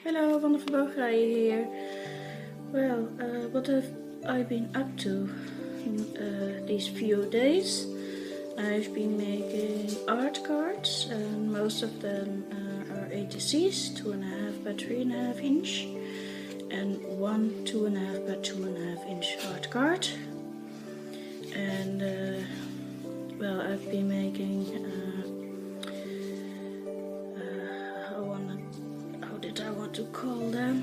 Hello, Wanda van Bogerijen here. Well, what have I been up to these few days? I've been making art cards, and most of them are ATCs, 2.5 by 3.5 inch, and one 2.5 by 2.5 inch art card. And well, I've been making I want to call them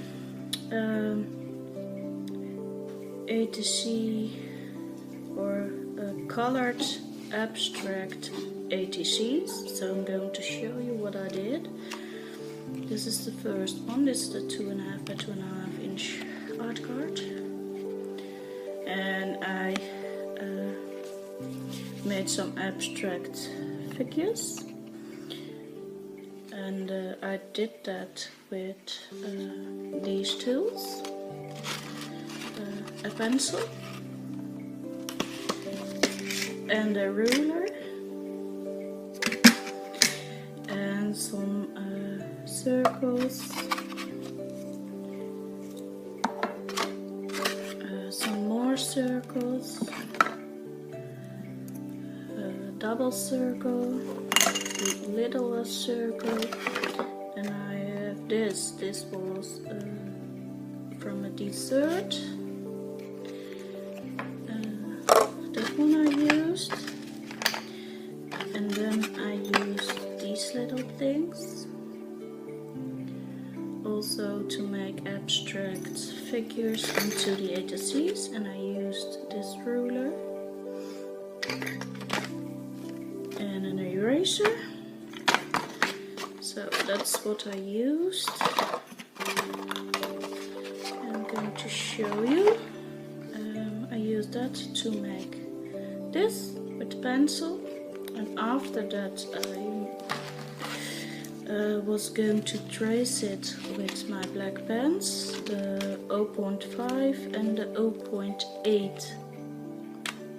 ATC or colored abstract ATCs. So I'm going to show you what I did. This is the first one. This is the 2.5 by 2.5 inch art card, and I made some abstract figures. And I did that with these tools, a pencil and a ruler and some circles, some more circles, a double circle, little circle, and I have this. This was from a dessert. That one I used, and then I used these little things also to make abstract figures into the ATCs, and I used this ruler and an eraser. So that's what I used. I'm going to show you. I used that to make this with pencil, and after that I was going to trace it with my black pens, the 0.5 and the 0.8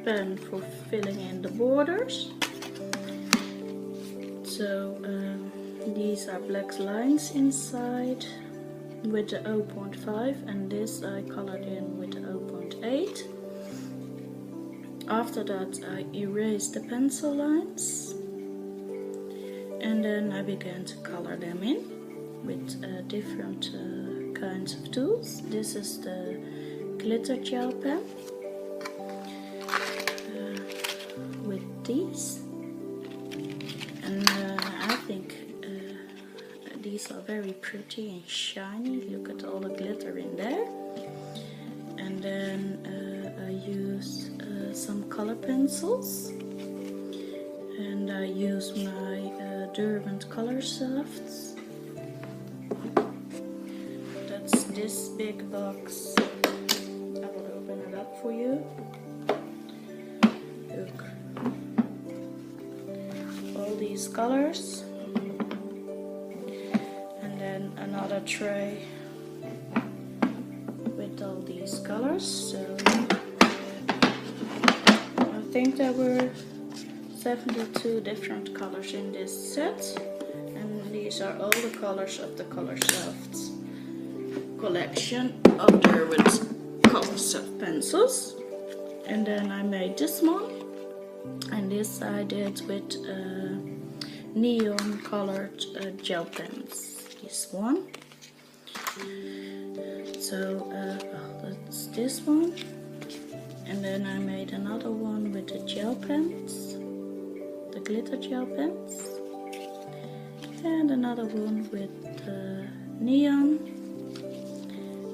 pen for filling in the borders. So these are black lines inside with the 0.5, and this I colored in with the 0.8. After that I erased the pencil lines, and then I began to color them in with different kinds of tools. This is the glitter gel pen with these, and I think these are very pretty and shiny. Look at all the glitter in there. And then I use some color pencils, and I use my Derwent color softs. That's this big box. I will open it up for you. Look, all these colors. Another tray with all these colors. So I think there were 72 different colors in this set, and these are all the colors of the Color Softs collection of Derwent color soft pencils. And then I made this one, and this I did with neon colored gel pens. This one. So that's this one, and then I made another one with the gel pens, the glitter gel pens, and another one with neon,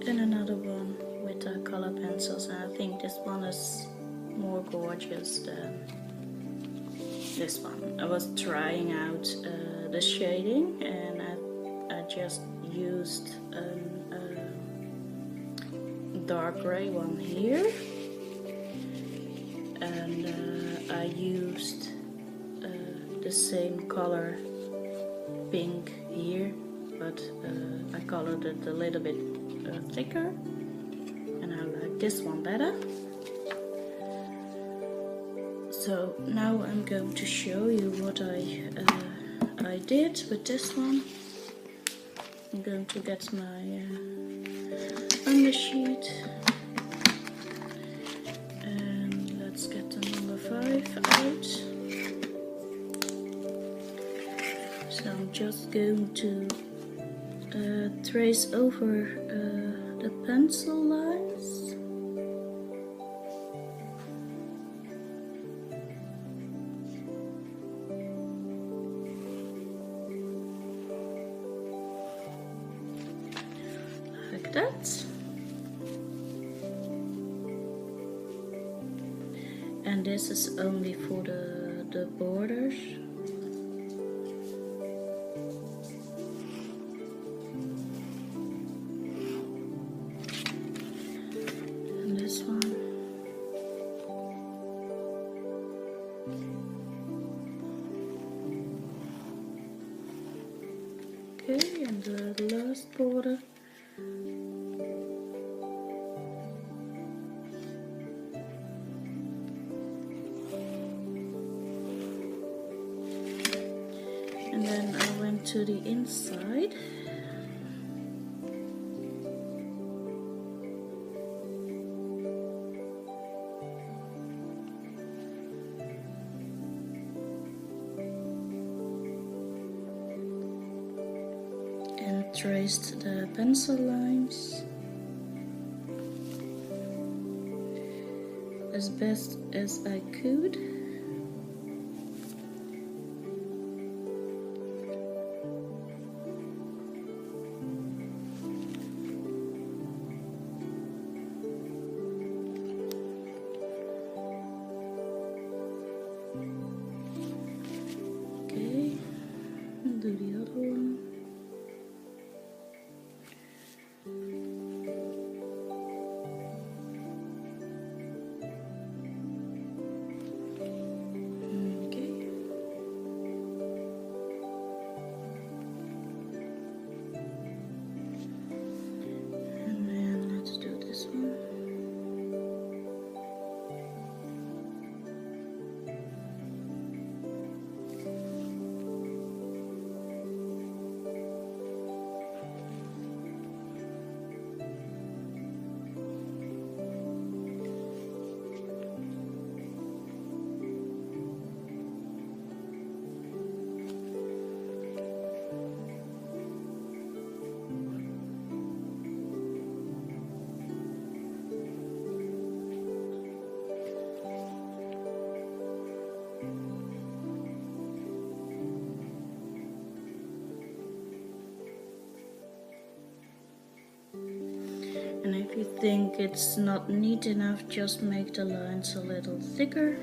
and another one with the color pencils. And I think this one is more gorgeous than this one. I was trying out the shading, and I just used a dark gray one here, and I used the same color pink here, but I colored it a little bit thicker, and I like this one better. So now I'm going to show you what I did with this one. I'm going to get my undersheet, and let's get the number 5 out. So I'm just going to trace over the pencil lines. Like that. And this is only for the borders. And this one. Okay, and the last border. And then I went to the inside. And traced the pencil lines as best as I could. Okay, and do the other one. And if you think it's not neat enough, just make the lines a little thicker,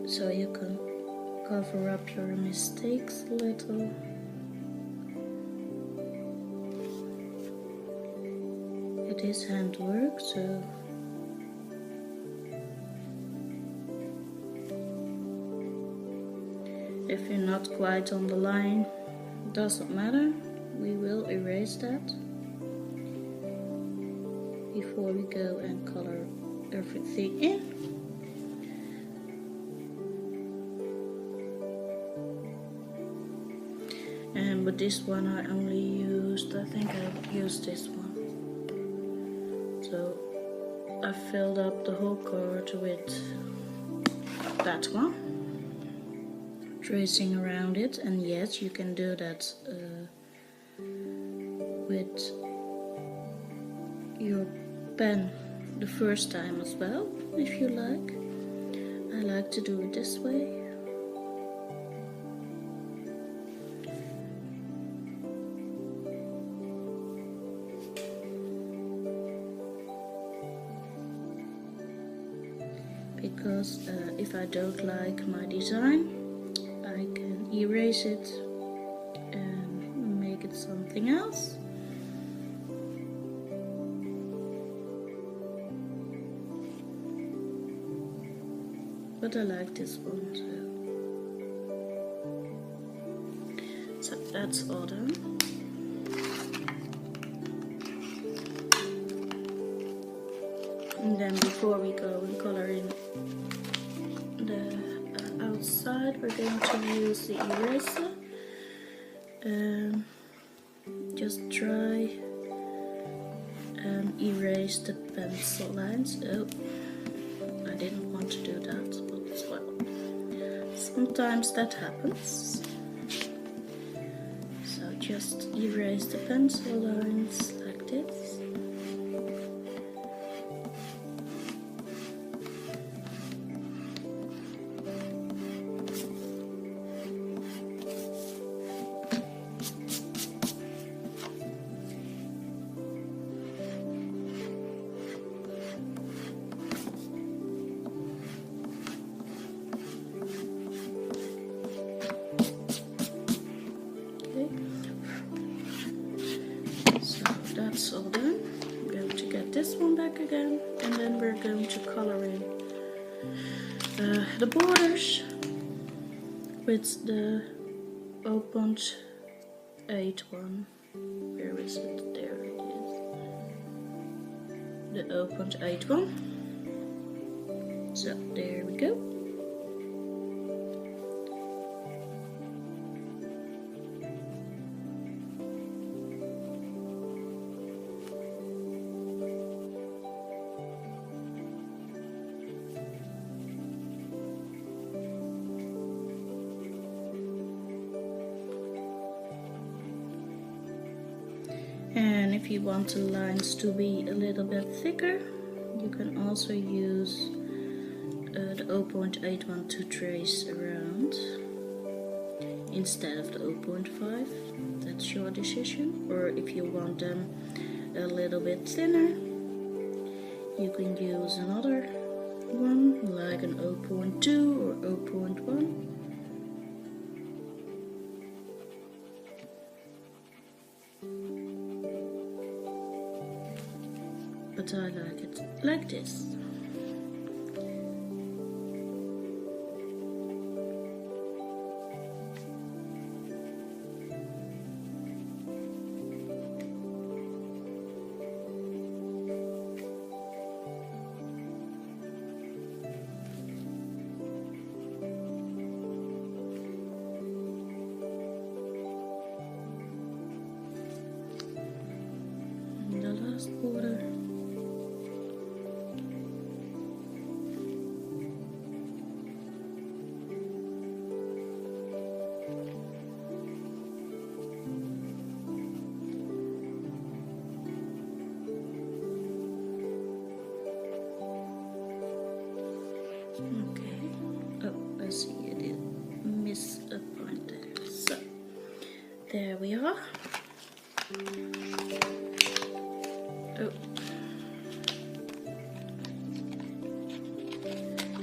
so you can cover up your mistakes a little. It is handwork, so if you're not quite on the line, doesn't matter. We will erase that before we go and color everything in. And with this one I only used, I think I used this one. So I filled up the whole card with that one, tracing around it. And yes, you can do that with your pen the first time as well, if you like. I like to do it this way. Because if I don't like my design, I can erase it and make it something else. But I like this one too. So that's all done. And then before we go and color in the outside, we're going to use the eraser. just try and erase the pencil lines. Oh, I didn't want to do that, but well, sometimes that happens. So just erase the pencil lines like this. That's all done. I'm going to get this one back again, and then we're going to color in the borders with the 0.8 one. Where is it? There it is. The 0.8 one. So there we go. And if you want the lines to be a little bit thicker, you can also use the 0.8 one to trace around instead of the 0.5. That's your decision. Or if you want them a little bit thinner, you can use another one like an 0.2 or 0.1. But I like it like this. And the last border. Okay. Oh, I see I did miss a point there. So there we are. Oh.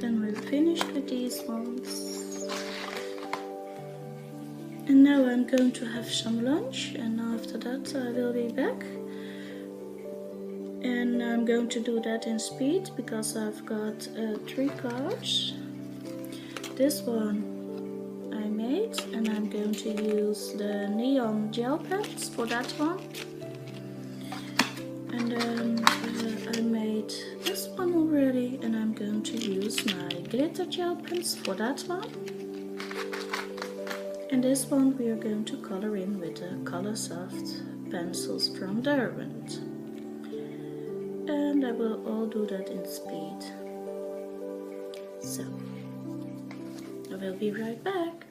Then we're finished with these ones. And now I'm going to have some lunch, and after that I will be back. And I'm going to do that in speed because I've got 3 cards. This one I made, and I'm going to use the neon gel pens for that one. And then I made this one already, and I'm going to use my glitter gel pens for that one. And this one we are going to color in with the Color Soft pencils from Derwent. And I will all do that in speed. So, I will be right back.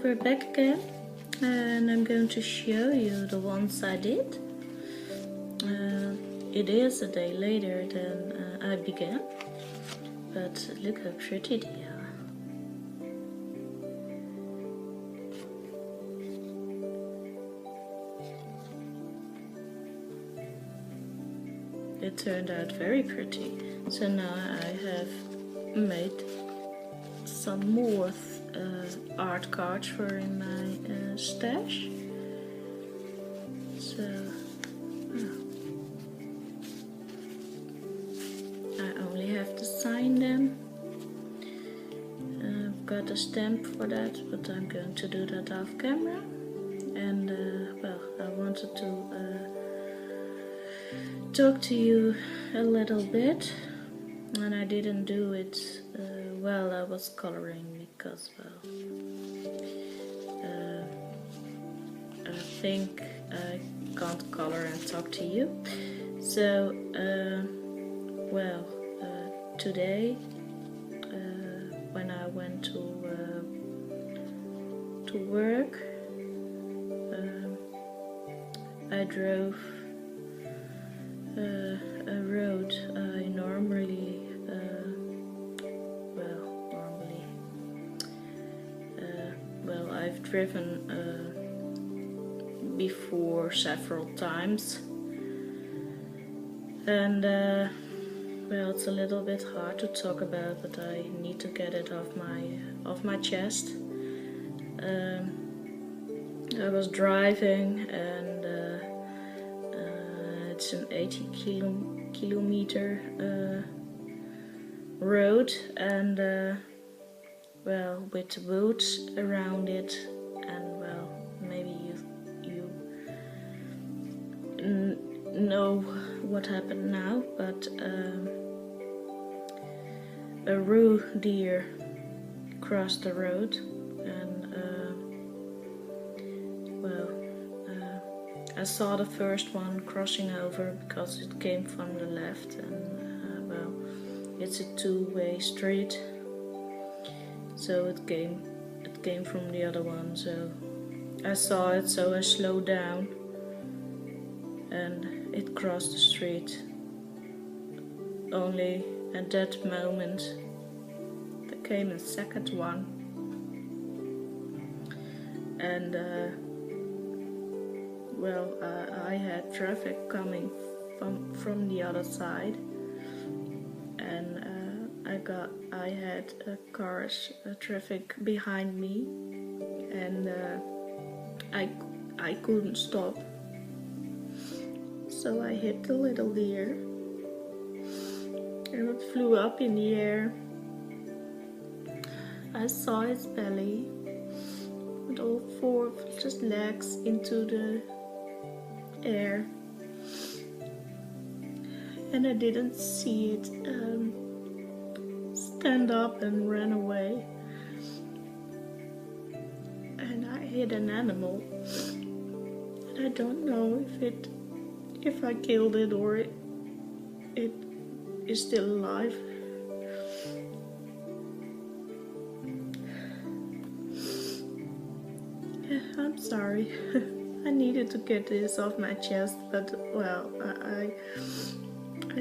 we're back again, and I'm going to show you the ones I did. It is a day later than I began, but look how pretty they are. It turned out very pretty. So now I have made some more art cards for in my stash. So I only have to sign them. I've got a stamp for that, but I'm going to do that off camera. And well, I wanted to talk to you a little bit, and I didn't do it while I was coloring because, well, I think I can't color and talk to you. So, well, today when I went to work, I drove a road I normally, well, I've driven before several times, and well, it's a little bit hard to talk about, but I need to get it off my chest. I was driving, and it's an 80 kilometer road, and well, with woods around it, and well, maybe you know what happened now, but a roe deer crossed the road, and well, I saw the first one crossing over because it came from the left, and well, it's a two-way street, so it came from the other one. So I saw it, so I slowed down, and it crossed the street. Only at that moment there came a second one, and well, I had traffic coming from the other side, and I had traffic behind me, and I couldn't stop, so I hit the little deer, and it flew up in the air. I saw its belly with all four of its legs into the air, and I didn't see it stand up and ran away, and I hit an animal, and I don't know if I killed it or it is still alive. I'm sorry. I needed to get this off my chest, but well, I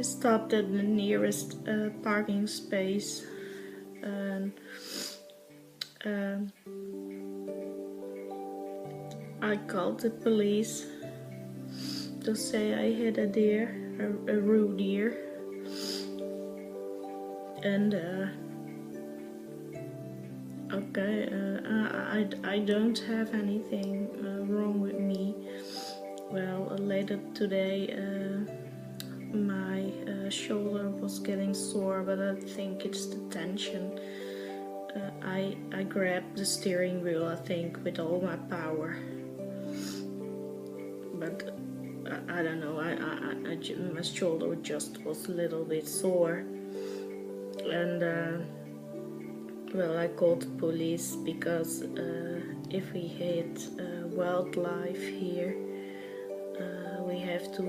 stopped at the nearest parking space, and I called the police to say I hit a deer, a roe deer, and okay, I don't have anything wrong with me. Well, later today my shoulder was getting sore, but I think it's the tension. I grabbed the steering wheel, I think, with all my power, but I don't know, my shoulder just was a little bit sore, and well, I called the police because if we hit wildlife here, we have to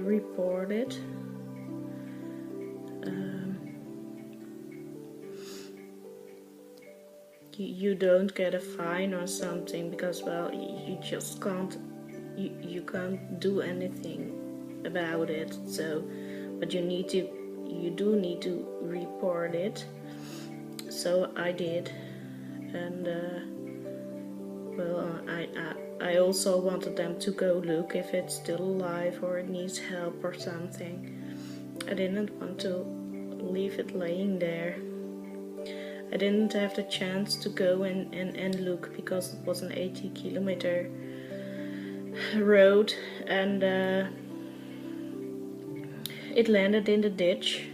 report it. you don't get a fine or something, because well, you just can't, you can't do anything about it. So, but you do need to report it. So I did, and well, I also wanted them to go look if it's still alive or it needs help or something. I didn't want to leave it laying there. I didn't have the chance to go and look because it was an 80-kilometer road, and it landed in the ditch,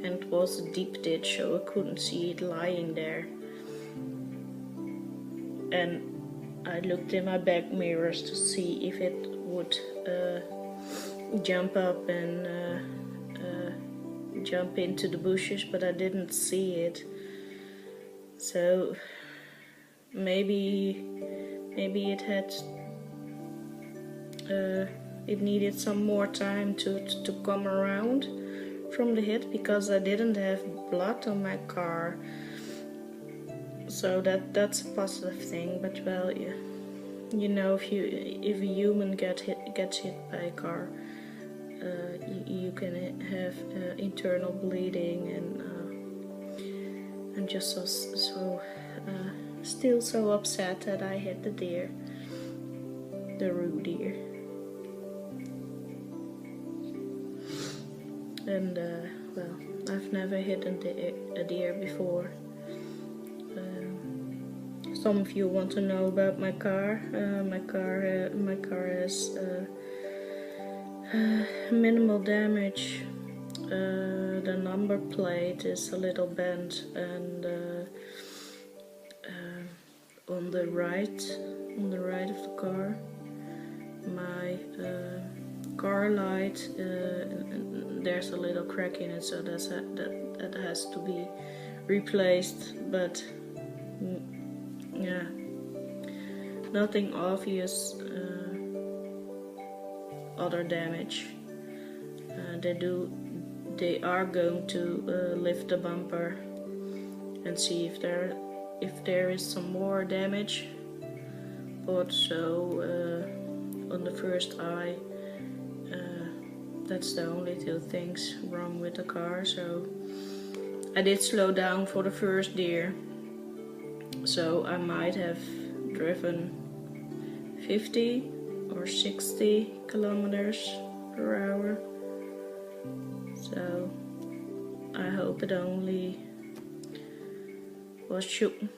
and it was a deep ditch, so I couldn't see it lying there. And I looked in my back mirrors to see if it would jump up and jump into the bushes, but I didn't see it. So maybe it had it needed some more time to come around from the hit, because I didn't have blood on my car. So that's a positive thing. But well, you know, if a human gets hit by a car, you can have internal bleeding, and I'm just still so upset that I hit the deer, the roe deer. And well, I've never hit a deer before. Some of you want to know about my car. My car has minimal damage. The number plate is a little bent, and on the right of the car, my car light, there's a little crack in it, so that has to be replaced. But yeah, nothing obvious other damage. They are going to lift the bumper and see if there is some more damage. But so on the first eye, that's the only two things wrong with the car. So I did slow down for the first deer, so I might have driven 50 or 60 kilometers per hour. So I hope it only was shoot.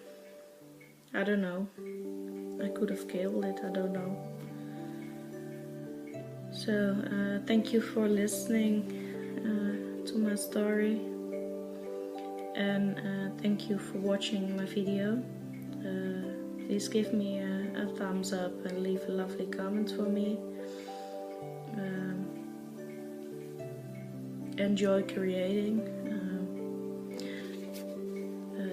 I don't know. I could have killed it, I don't know. So thank you for listening to my story, and thank you for watching my video. Please give me a thumbs up and leave a lovely comment for me. Enjoy creating.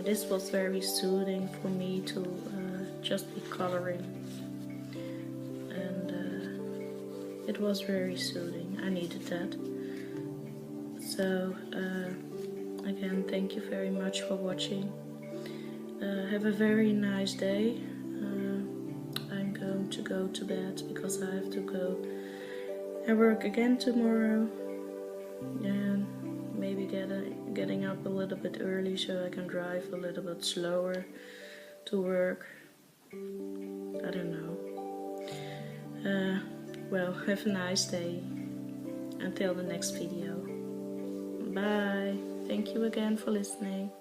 This was very soothing for me to just be coloring, and it was very soothing. I needed that. So again, thank you very much for watching. Have a very nice day. I'm going to go to bed because I have to go and work again tomorrow, and maybe getting up a little bit early so I can drive a little bit slower to work. I don't know. Well, have a nice day. Until the next video. Bye. Thank you again for listening.